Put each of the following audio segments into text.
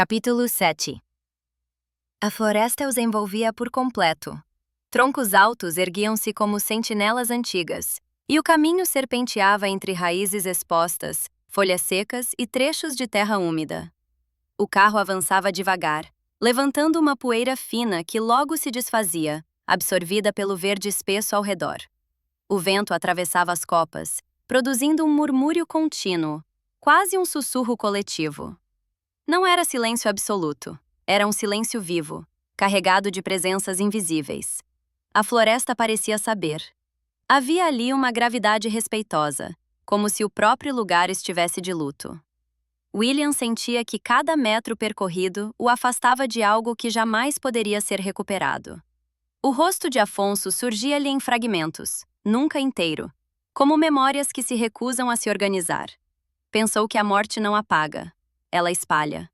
Capítulo 7. A floresta os envolvia por completo. Troncos altos erguiam-se como sentinelas antigas, e o caminho serpenteava entre raízes expostas, folhas secas e trechos de terra úmida. O carro avançava devagar, levantando uma poeira fina que logo se desfazia, absorvida pelo verde espesso ao redor. O vento atravessava as copas, produzindo um murmúrio contínuo, quase um sussurro coletivo. Não era silêncio absoluto, era um silêncio vivo, carregado de presenças invisíveis. A floresta parecia saber. Havia ali uma gravidade respeitosa, como se o próprio lugar estivesse de luto. William sentia que cada metro percorrido o afastava de algo que jamais poderia ser recuperado. O rosto de Afonso surgia-lhe em fragmentos, nunca inteiro, como memórias que se recusam a se organizar. Pensou que a morte não apaga, ela espalha.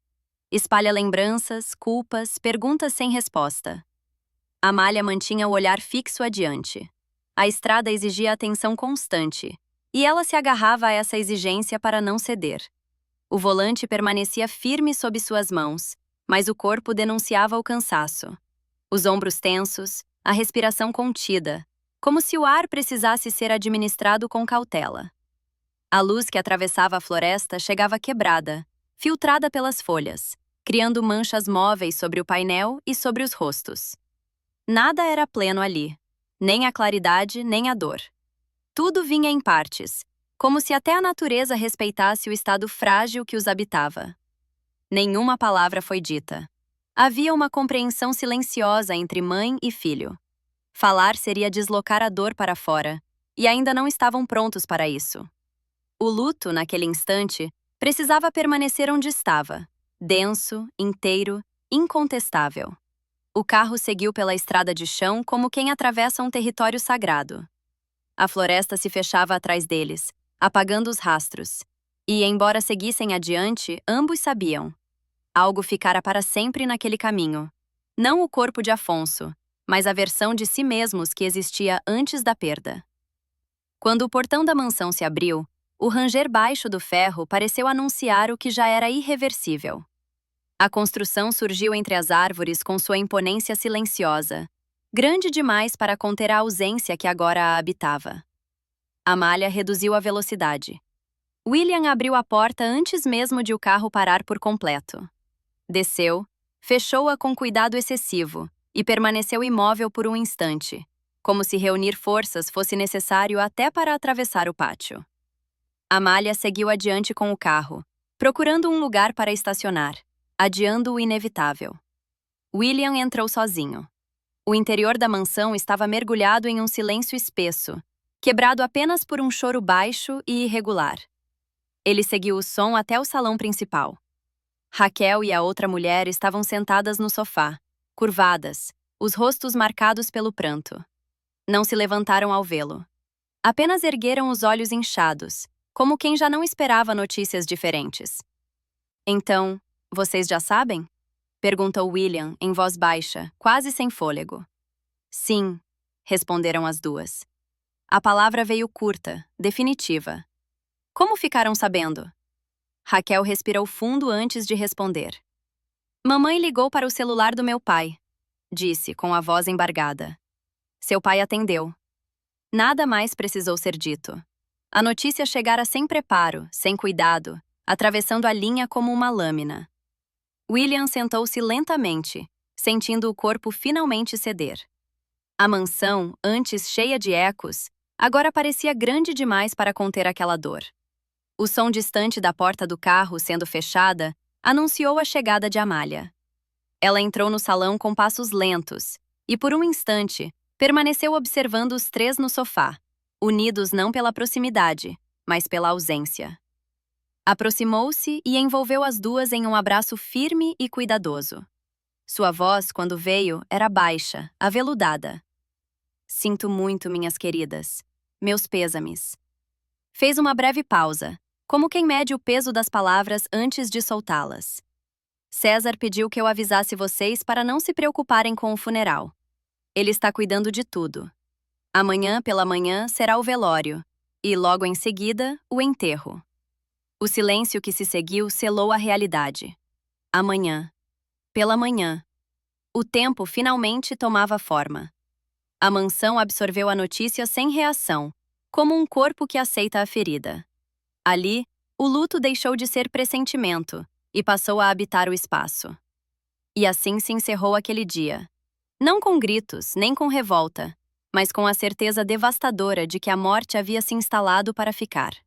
Espalha lembranças, culpas, perguntas sem resposta. Amália mantinha o olhar fixo adiante. A estrada exigia atenção constante, e ela se agarrava a essa exigência para não ceder. O volante permanecia firme sob suas mãos, mas o corpo denunciava o cansaço. Os ombros tensos, a respiração contida, como se o ar precisasse ser administrado com cautela. A luz que atravessava a floresta chegava quebrada, filtrada pelas folhas, criando manchas móveis sobre o painel e sobre os rostos. Nada era pleno ali, nem a claridade, nem a dor. Tudo vinha em partes, como se até a natureza respeitasse o estado frágil que os habitava. Nenhuma palavra foi dita. Havia uma compreensão silenciosa entre mãe e filho. Falar seria deslocar a dor para fora, e ainda não estavam prontos para isso. O luto, naquele instante, precisava permanecer onde estava, denso, inteiro, incontestável. O carro seguiu pela estrada de chão como quem atravessa um território sagrado. A floresta se fechava atrás deles, apagando os rastros. E, embora seguissem adiante, ambos sabiam. Algo ficara para sempre naquele caminho. Não o corpo de Afonso, mas a versão de si mesmos que existia antes da perda. Quando o portão da mansão se abriu, o ranger baixo do ferro pareceu anunciar o que já era irreversível. A construção surgiu entre as árvores com sua imponência silenciosa, grande demais para conter a ausência que agora a habitava. Amália reduziu a velocidade. William abriu a porta antes mesmo de o carro parar por completo. Desceu, fechou-a com cuidado excessivo e permaneceu imóvel por um instante, como se reunir forças fosse necessário até para atravessar o pátio. Amália seguiu adiante com o carro, procurando um lugar para estacionar, adiando o inevitável. William entrou sozinho. O interior da mansão estava mergulhado em um silêncio espesso, quebrado apenas por um choro baixo e irregular. Ele seguiu o som até o salão principal. Raquel e a outra mulher estavam sentadas no sofá, curvadas, os rostos marcados pelo pranto. Não se levantaram ao vê-lo. Apenas ergueram os olhos inchados, como quem já não esperava notícias diferentes. Então, vocês já sabem? Perguntou William, em voz baixa, quase sem fôlego. Sim, responderam as duas. A palavra veio curta, definitiva. Como ficaram sabendo? Raquel respirou fundo antes de responder. Mamãe ligou para o celular do meu pai, disse, com a voz embargada. Seu pai atendeu. Nada mais precisou ser dito. A notícia chegara sem preparo, sem cuidado, atravessando a linha como uma lâmina. William sentou-se lentamente, sentindo o corpo finalmente ceder. A mansão, antes cheia de ecos, agora parecia grande demais para conter aquela dor. O som distante da porta do carro sendo fechada anunciou a chegada de Amália. Ela entrou no salão com passos lentos e, por um instante, permaneceu observando os três no sofá, unidos não pela proximidade, mas pela ausência. Aproximou-se e envolveu as duas em um abraço firme e cuidadoso. Sua voz, quando veio, era baixa, aveludada. Sinto muito, minhas queridas. Meus pêsames. Fez uma breve pausa, como quem mede o peso das palavras antes de soltá-las. César pediu que eu avisasse vocês para não se preocuparem com o funeral. Ele está cuidando de tudo. Amanhã pela manhã será o velório, e logo em seguida, o enterro. O silêncio que se seguiu selou a realidade. Amanhã. Pela manhã. O tempo finalmente tomava forma. A mansão absorveu a notícia sem reação, como um corpo que aceita a ferida. Ali, o luto deixou de ser pressentimento e passou a habitar o espaço. E assim se encerrou aquele dia. Não com gritos, nem com revolta, mas com a certeza devastadora de que a morte havia se instalado para ficar.